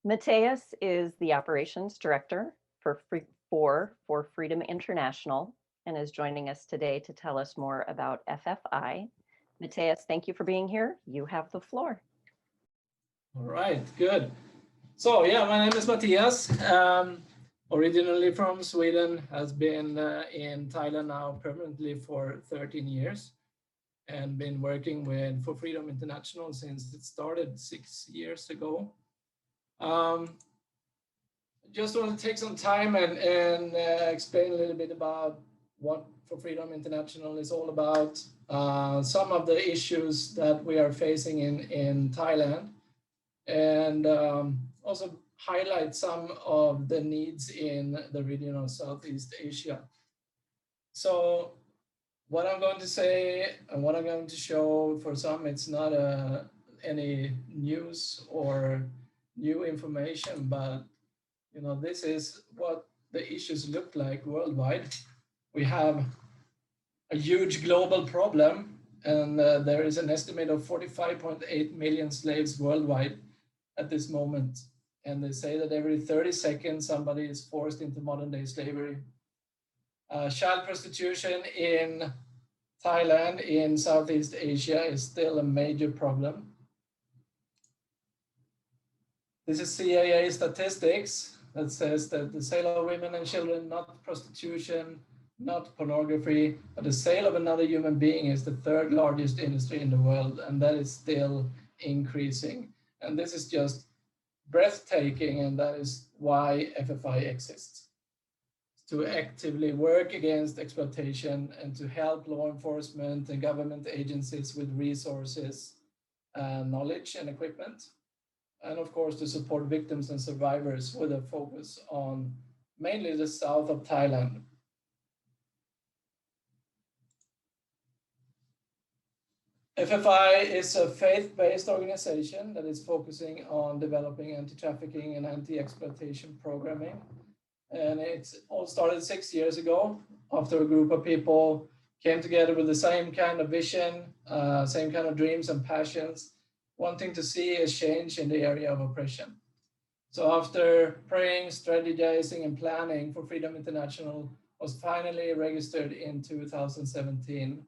Mattias is the operations director for Freedom International and is joining us today to tell us more about FFI. Mattias, thank you for being here. You have the floor. All right, good. So yeah, my name is Mattias. Originally from Sweden, has been in Thailand now permanently for 13 years and been working with For Freedom International since it started 6 years ago. Just want to take some time and explain a little bit about what For Freedom International is all about, some of the issues that we are facing in Thailand, and also highlight some of the needs in the region of Southeast Asia. So what I'm going to say and what I'm going to show, for some, it's not any news or new information, but this is what the issues look like worldwide. We have a huge global problem, and there is an estimate of 45.8 million slaves worldwide at this moment. And they say that every 30 seconds somebody is forced into modern day slavery. Child prostitution in Thailand, in Southeast Asia, is still a major problem. This is CIA statistics that says that the sale of women and children, not prostitution, not pornography, but the sale of another human being is the third largest industry in the world, and that is still increasing. And this is just breathtaking, and that is why FFI exists. To actively work against exploitation and to help law enforcement and government agencies with resources, knowledge and equipment. And of course, to support victims and survivors with a focus on mainly the south of Thailand. FFI is a faith-based organization that is focusing on developing anti-trafficking and anti-exploitation programming. And it's all started 6 years ago after a group of people came together with the same kind of vision, same kind of dreams and passions, wanting to see a change in the area of oppression. So after praying, strategizing, and planning, For Freedom International was finally registered in 2017.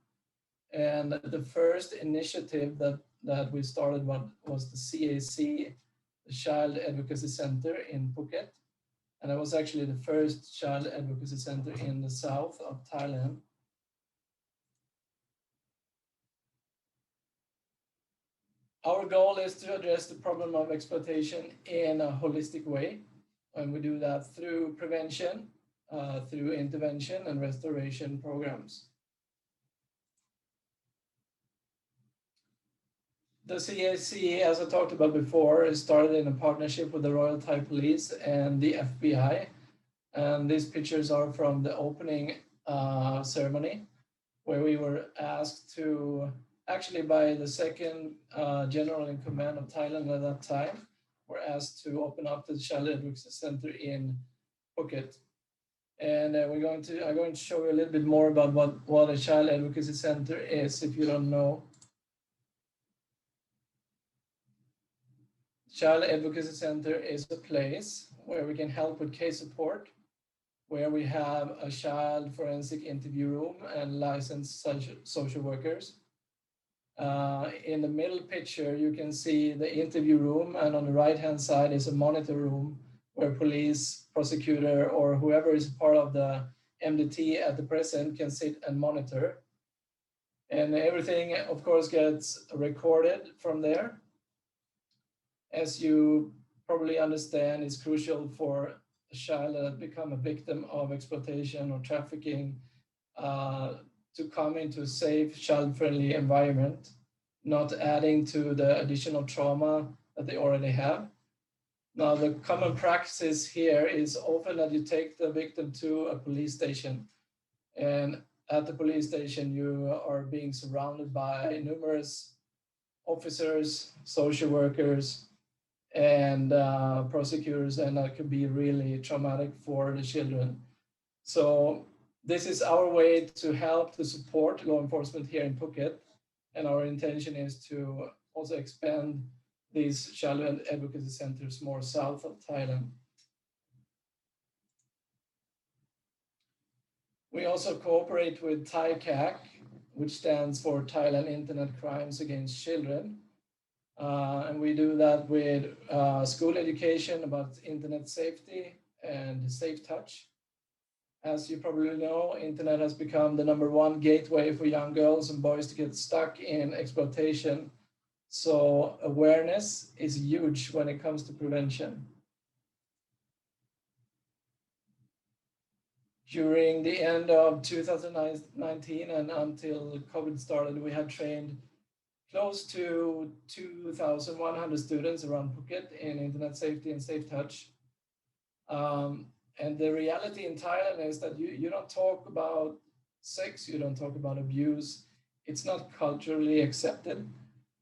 And the first initiative that we started was the CAC, the Child Advocacy Center in Phuket. And it was actually the first child advocacy center in the south of Thailand. Our goal is to address the problem of exploitation in a holistic way, and we do that through prevention, through intervention and restoration programs. The CAC, as I talked about before, is started in a partnership with the Royal Thai Police and the FBI. And these pictures are from the opening ceremony, where we were asked to, actually by the second general in command of Thailand at that time, were asked to open up the Child Advocacy Center in Phuket. And I'm going to show you a little bit more about what a Child Advocacy Center is, if you don't know. Child Advocacy Center is a place where we can help with case support, where we have a child forensic interview room and licensed social workers. In the middle picture, you can see the interview room, and on the right-hand side is a monitor room where police, prosecutor, or whoever is part of the MDT at the present can sit and monitor. And everything, of course, gets recorded from there. As you probably understand, it's crucial for a child that has become a victim of exploitation or trafficking to come into a safe, child-friendly environment, not adding to the additional trauma that they already have. Now, the common practice here is often that you take the victim to a police station, and at the police station, you are being surrounded by numerous officers, social workers, and prosecutors, and that could be really traumatic for the children. So this is our way to help to support law enforcement here in Phuket, and our intention is to also expand these child advocacy centers more south of Thailand. We also cooperate with THAI-CAC, which stands for Thailand Internet Crimes Against Children. And we do that with school education about internet safety and safe touch. As you probably know, internet has become the #1 gateway for young girls and boys to get stuck in exploitation. So awareness is huge when it comes to prevention. During the end of 2019 and until COVID started, we had trained close to 2,100 students around Phuket in internet safety and safe touch. And the reality in Thailand is that you don't talk about sex, you don't talk about abuse. It's not culturally accepted.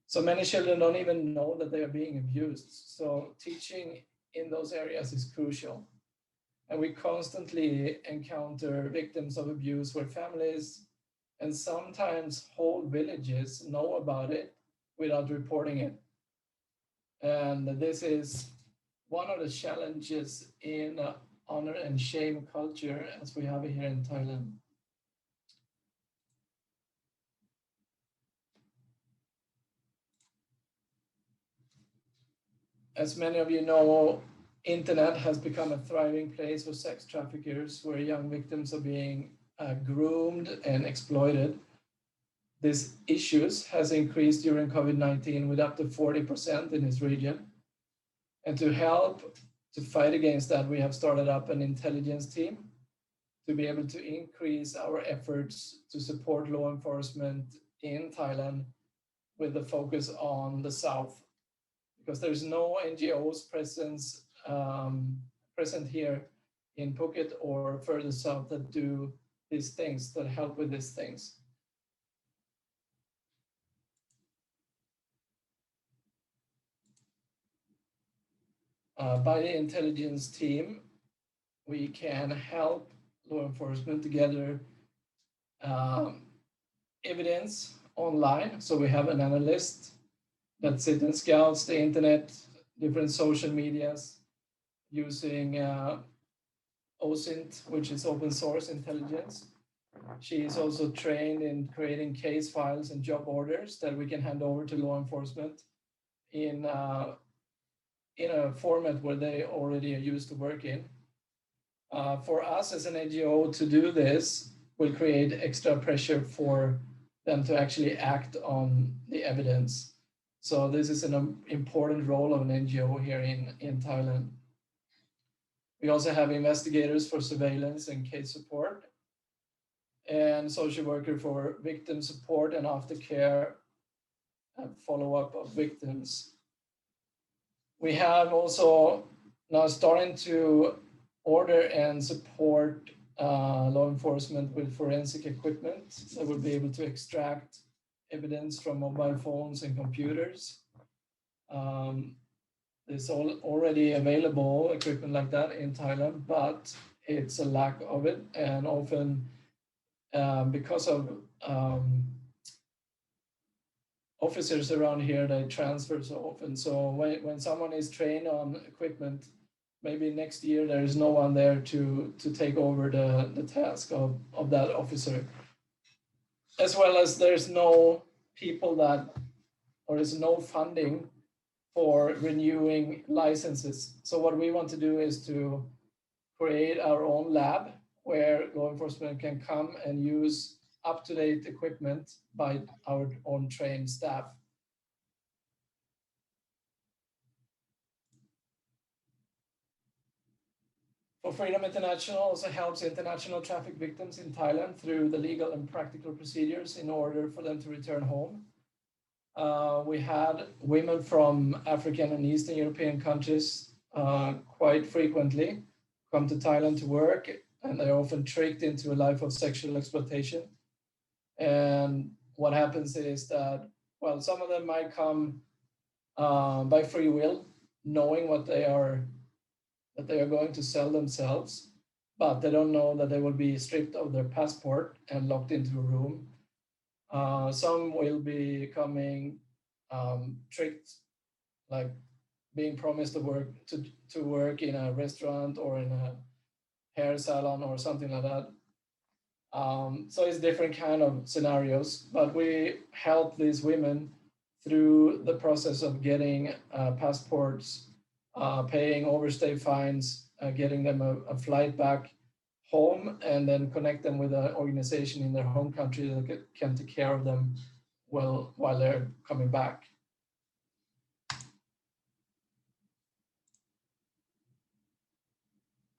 So many children don't even know that they are being abused. So teaching in those areas is crucial. And we constantly encounter victims of abuse where families and sometimes whole villages know about it without reporting it. And this is one of the challenges in honor and shame culture as we have it here in Thailand. As many of you know, internet has become a thriving place for sex traffickers where young victims are being groomed and exploited. These issues has increased during COVID-19 with up to 40% in this region. And to help to fight against that, we have started up an intelligence team to be able to increase our efforts to support law enforcement in Thailand with the focus on the south, because there's no NGOs present here in Phuket or further south that do these things, that help with these things. By the intelligence team, we can help law enforcement to gather evidence online. So we have an analyst that sits and scouts the internet, different social medias, using OSINT, which is open source intelligence. She is also trained in creating case files and job orders that we can hand over to law enforcement in a format where they already are used to work in. For us as an NGO to do this will create extra pressure for them to actually act on the evidence. So this is an important role of an NGO here in Thailand. We also have investigators for surveillance and case support, and social worker for victim support and aftercare and follow-up of victims. We have also now starting to order and support law enforcement with forensic equipment that will be able to extract evidence from mobile phones and computers. There's already available equipment like that in Thailand, but it's a lack of it, and often because of officers around here, they transfer so often. So when someone is trained on equipment, maybe next year there is no one there to take over the task of that officer. As well as there's no people or there's no funding for renewing licenses. So what we want to do is to create our own lab where law enforcement can come and use up-to-date equipment by our own trained staff. For Freedom International also helps international traffic victims in Thailand through the legal and practical procedures in order for them to return home. We had women from African and Eastern European countries quite frequently come to Thailand to work, and they're often tricked into a life of sexual exploitation. And what happens is that, well, some of them might come by free will, knowing what they are going to sell themselves, but they don't know that they will be stripped of their passport and locked into a room. Some will be coming tricked like being promised to work in a restaurant or in a hair salon or something like that. So it's different kind of scenarios, but we help these women through the process of getting passports, paying overstay fines, getting them a flight back home, and then connect them with an organization in their home country that can take care of them well while they're coming back.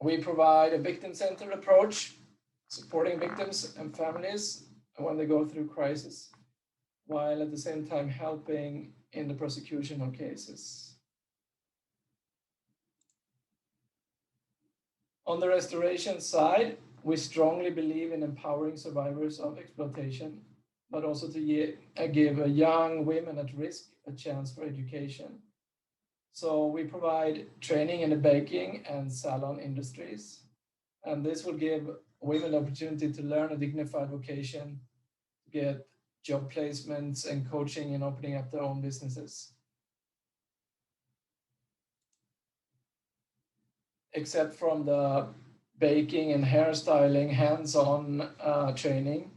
We provide a victim-centered approach, supporting victims and families when they go through crisis, while at the same time helping in the prosecution of cases. On the restoration side, we strongly believe in empowering survivors of exploitation, but also to give young women at risk a chance for education. So we provide training in the baking and salon industries, and this will give women the opportunity to learn a dignified vocation, get job placements and coaching and opening up their own businesses. Except from the baking and hairstyling hands-on training,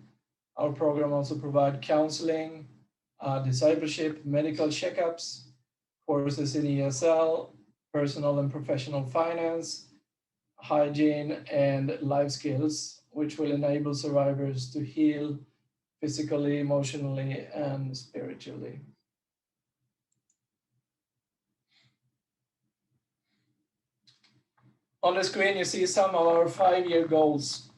our program also provide counseling, discipleship, medical checkups, courses in ESL, personal and professional finance, hygiene, and life skills, which will enable survivors to heal physically, emotionally, and spiritually. On the screen, you see some of our 5-year goals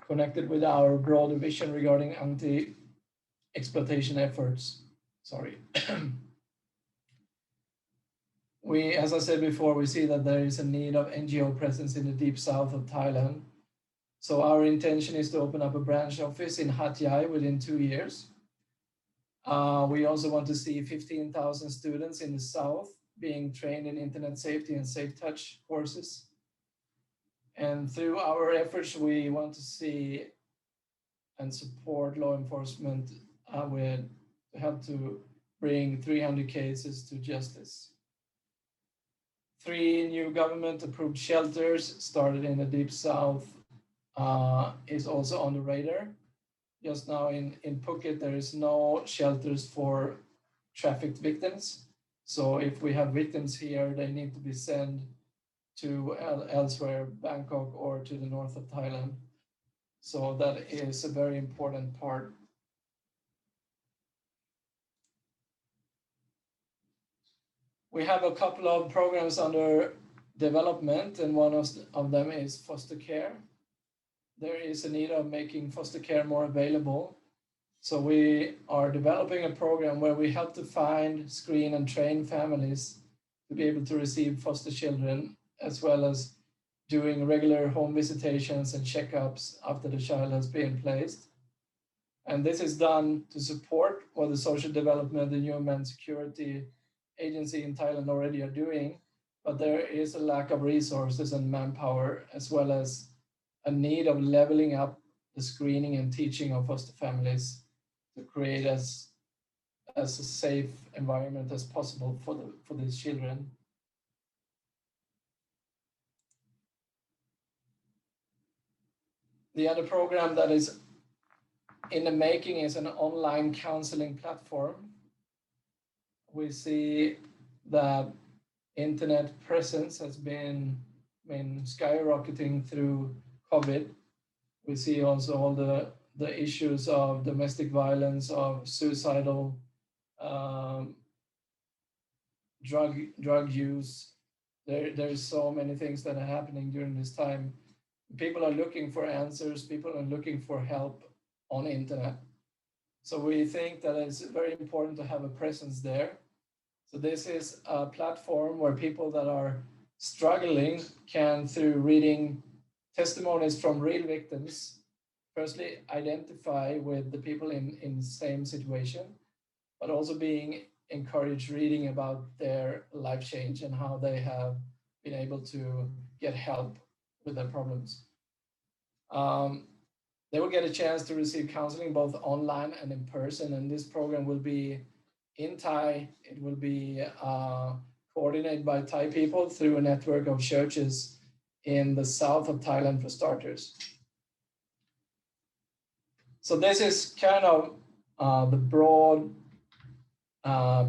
connected with our broader vision regarding anti-exploitation efforts. Sorry. We, as I said before, we see that there is a need of NGO presence in the deep south of Thailand. So our intention is to open up a branch office in Hat Yai within 2 years. We also want to see 15,000 students in the south being trained in internet safety and safe touch courses. And through our efforts, we want to see and support law enforcement with help to bring 300 cases to justice. 3 new government-approved shelters started in the Deep South is also on the radar. Just now in Phuket, there is no shelters for trafficked victims. So if we have victims here, they need to be sent to elsewhere, Bangkok or to the north of Thailand. So that is a very important part. We have a couple of programs under development, and one of them is foster care. There is a need of making foster care more available. So we are developing a program where we help to find, screen, and train families to be able to receive foster children, as well as doing regular home visitations and checkups after the child has been placed. And this is done to support what the Social Development and Human Security Agency in Thailand already are doing, but there is a lack of resources and manpower, as well as a need of leveling up the screening and teaching of foster families to create as a safe environment as possible for these children. The other program that is in the making is an online counseling platform. We see that internet presence has been skyrocketing through COVID. We see also all the issues of domestic violence, of suicidal drug use. There's so many things that are happening during this time. People are looking for answers. People are looking for help on the internet. So we think that it's very important to have a presence there. So this is a platform where people that are struggling can, through reading testimonies from real victims, firstly identify with the people in the same situation, but also being encouraged reading about their life change and how they have been able to get help with their problems. They will get a chance to receive counseling both online and in person, and this program will be in Thai. It will be coordinated by Thai people through a network of churches in the south of Thailand for starters. So this is kind of the broad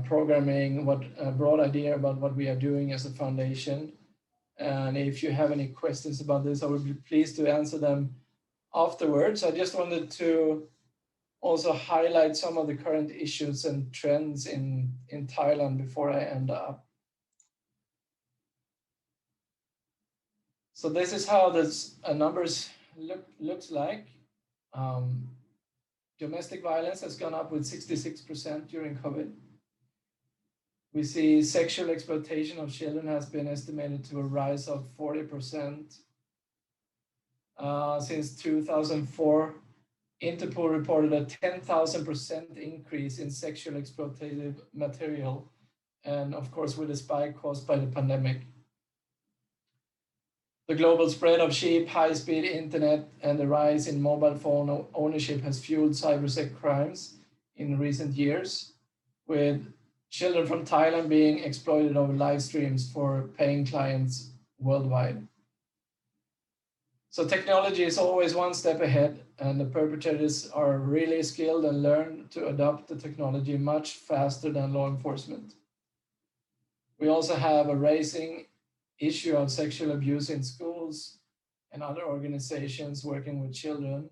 programming, what a broad idea about what we are doing as a foundation. And if you have any questions about this, I would be pleased to answer them afterwards. I just wanted to also highlight some of the current issues and trends in Thailand before I end up. So this is how this numbers looks like. Domestic violence has gone up with 66% during COVID. We see sexual exploitation of children has been estimated to a rise of 40%. Since 2004, Interpol reported a 10,000% increase in sexual exploitative material, and of course with a spike caused by the pandemic. The global spread of cheap, high-speed internet and the rise in mobile phone ownership has fueled cybersex crimes in recent years, with children from Thailand being exploited over live streams for paying clients worldwide. So technology is always one step ahead, and the perpetrators are really skilled and learn to adopt the technology much faster than law enforcement. We also have a rising issue of sexual abuse in schools and other organizations working with children,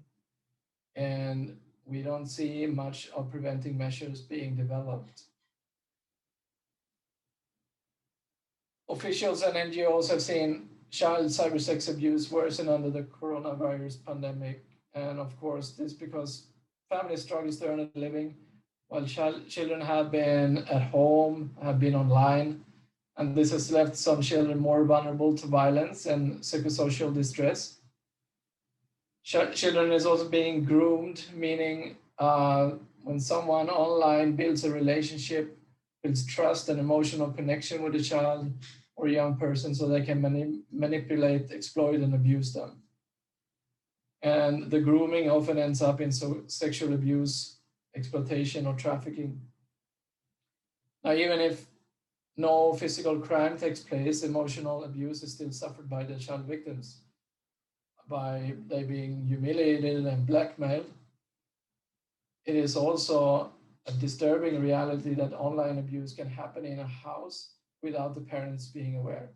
and we don't see much of preventing measures being developed. Officials and NGOs have seen child cybersex abuse worsen under the coronavirus pandemic, and of course, this because families struggle to earn a living, while children have been at home, have been online, and this has left some children more vulnerable to violence and psychosocial distress. Children is also being groomed, meaning when someone online builds a relationship, builds trust and emotional connection with a child or young person so they can manipulate, exploit, and abuse them. And the grooming often ends up in sexual abuse, exploitation, or trafficking. Now, even if no physical crime takes place, emotional abuse is still suffered by the child victims, by they being humiliated and blackmailed. It is also a disturbing reality that online abuse can happen in a house without the parents being aware.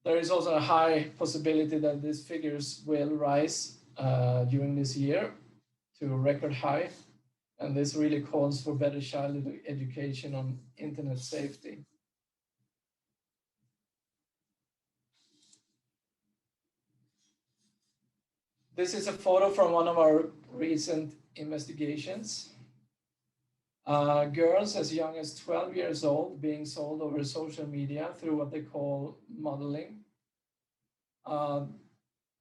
There is also a high possibility that these figures will rise during this year to a record high, and this really calls for better child education on internet safety. This is a photo from one of our recent investigations. Girls as young as 12 years old being sold over social media through what they call modeling.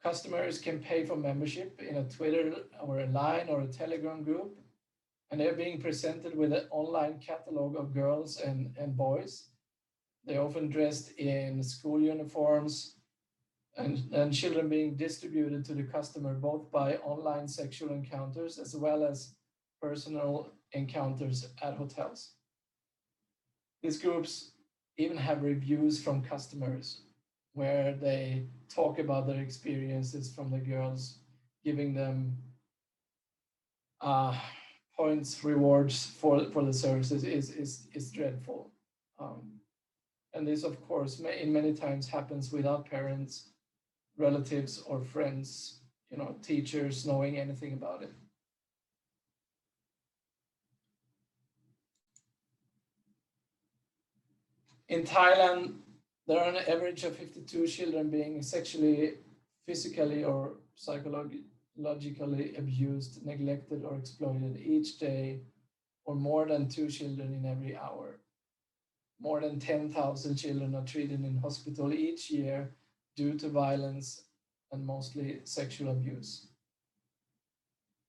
Customers can pay for membership in a Twitter or a Line or a Telegram group, and they're being presented with an online catalog of girls and boys. They're often dressed in school uniforms, and children being distributed to the customer both by online sexual encounters as well as personal encounters at hotels. These groups even have reviews from customers where they talk about their experiences from the girls, giving them points, rewards for the services is dreadful. And this, of course, in many times happens without parents, relatives, or friends, teachers knowing anything about it. In Thailand, there are an average of 52 children being sexually, physically, or psychologically abused, neglected, or exploited each day, or more than 2 children in every hour. More than 10,000 children are treated in hospital each year due to violence and mostly sexual abuse.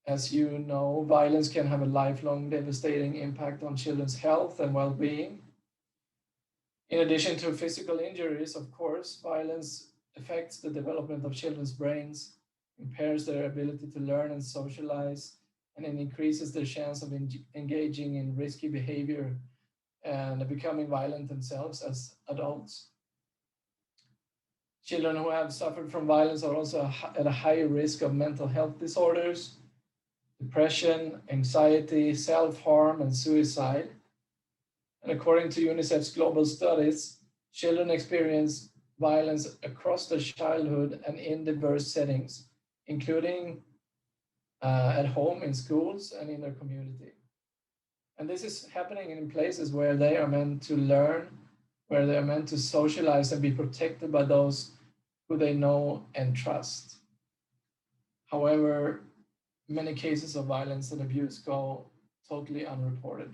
As you know, violence can have a lifelong devastating impact on children's health and well-being. In addition to physical injuries, of course, violence affects the development of children's brains, impairs their ability to learn and socialize, and it increases their chance of engaging in risky behavior and becoming violent themselves as adults. Children who have suffered from violence are also at a higher risk of mental health disorders, depression, anxiety, self-harm, and suicide. And according to UNICEF's global studies, children experience violence across their childhood and in diverse settings, including at home, in schools, and in their community. And this is happening in places where they are meant to learn, where they are meant to socialize and be protected by those who they know and trust. However, many cases of violence and abuse go totally unreported.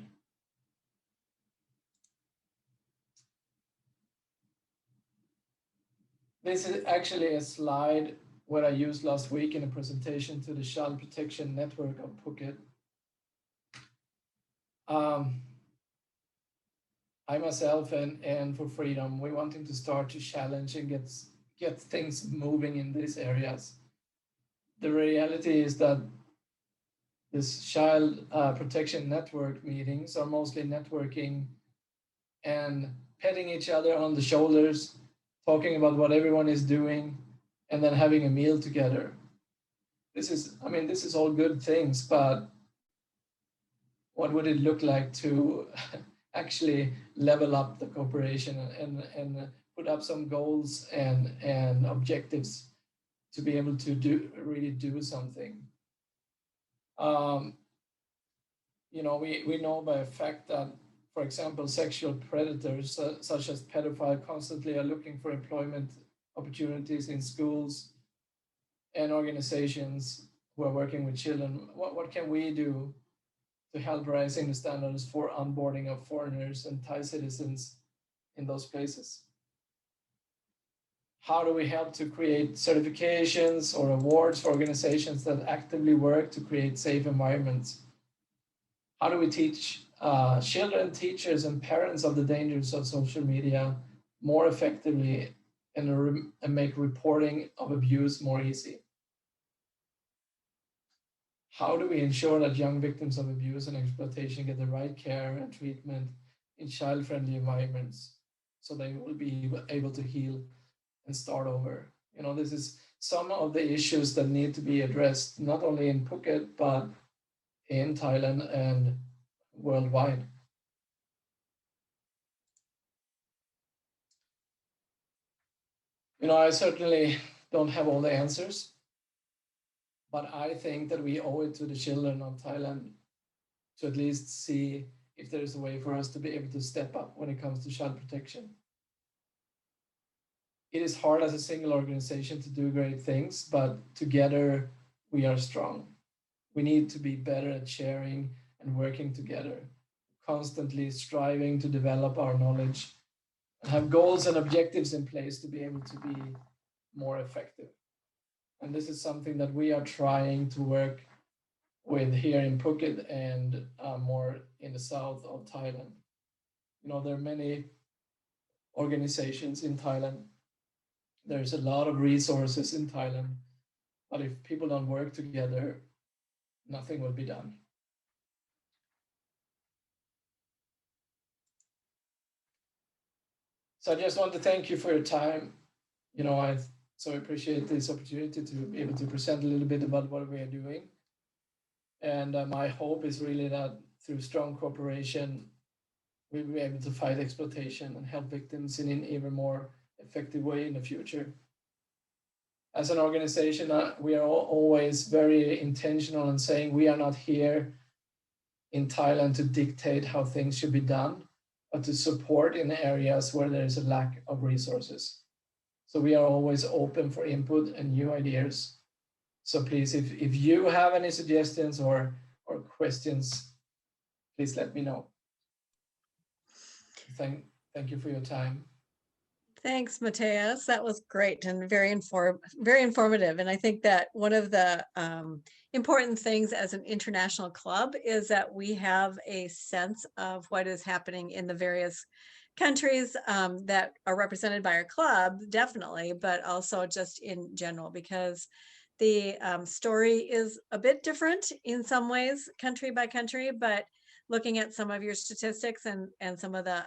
This is actually a slide what I used last week in a presentation to the Child Protection Network of Phuket. I myself and For Freedom, we wanting to start to challenge and get things moving in these areas. The reality is that this Child Protection Network meetings are mostly networking and patting each other on the shoulders, talking about what everyone is doing, and then having a meal together. This is all good things, but what would it look like to actually level up the cooperation and put up some goals and objectives to be able to really do something? We know by a fact that, for example, sexual predators such as pedophiles constantly are looking for employment opportunities in schools and organizations who are working with children. What can we do to help raising the standards for onboarding of foreigners and Thai citizens in those places? How do we help to create certifications or awards for organizations that actively work to create safe environments? How do we teach children, teachers, and parents of the dangers of social media more effectively and make reporting of abuse more easy? How do we ensure that young victims of abuse and exploitation get the right care and treatment in child-friendly environments so they will be able to heal and start over? This is some of the issues that need to be addressed, not only in Phuket, but in Thailand and worldwide. I certainly don't have all the answers, but I think that we owe it to the children of Thailand to at least see if there is a way for us to be able to step up when it comes to child protection. It is hard as a single organization to do great things, but together we are strong. We need to be better at sharing and working together, constantly striving to develop our knowledge and have goals and objectives in place to be able to be more effective. And this is something that we are trying to work with here in Phuket and more in the south of Thailand. There are many organizations in Thailand. There's a lot of resources in Thailand, but if people don't work together, nothing will be done. So I just want to thank you for your time. I so appreciate this opportunity to be able to present a little bit about what we are doing. And my hope is really that through strong cooperation, we'll be able to fight exploitation and help victims in an even more effective way in the future. As an organization, we are always very intentional in saying we are not here in Thailand to dictate how things should be done, but to support in areas where there is a lack of resources. So we are always open for input and new ideas. So please, if you have any suggestions or questions, please let me know. Thank you for your time. Thanks, Mattias. That was great and very informative. And I think that one of the important things as an international club is that we have a sense of what is happening in the various countries that are represented by our club, definitely, but also just in general, because The story is a bit different in some ways, country by country, but looking at some of your statistics and some of the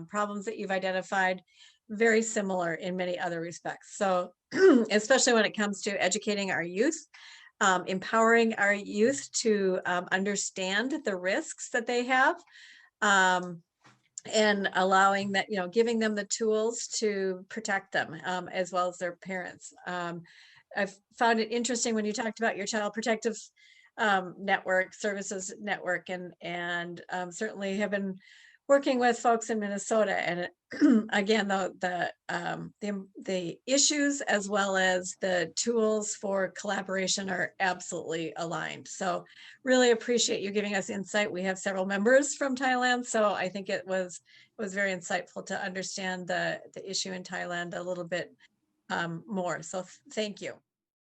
problems that you've identified, very similar in many other respects. So especially when it comes to educating our youth, empowering our youth to understand the risks that they have, and allowing that, giving them the tools to protect them, as well as their parents. I've found it interesting when you talked about your child protective network, services network, and certainly have been working with folks in Minnesota. And again, the issues as well as the tools for collaboration are absolutely aligned. So really appreciate you giving us insight. We have several members from Thailand, so I think it was very insightful to understand the issue in Thailand a little bit more. So thank you.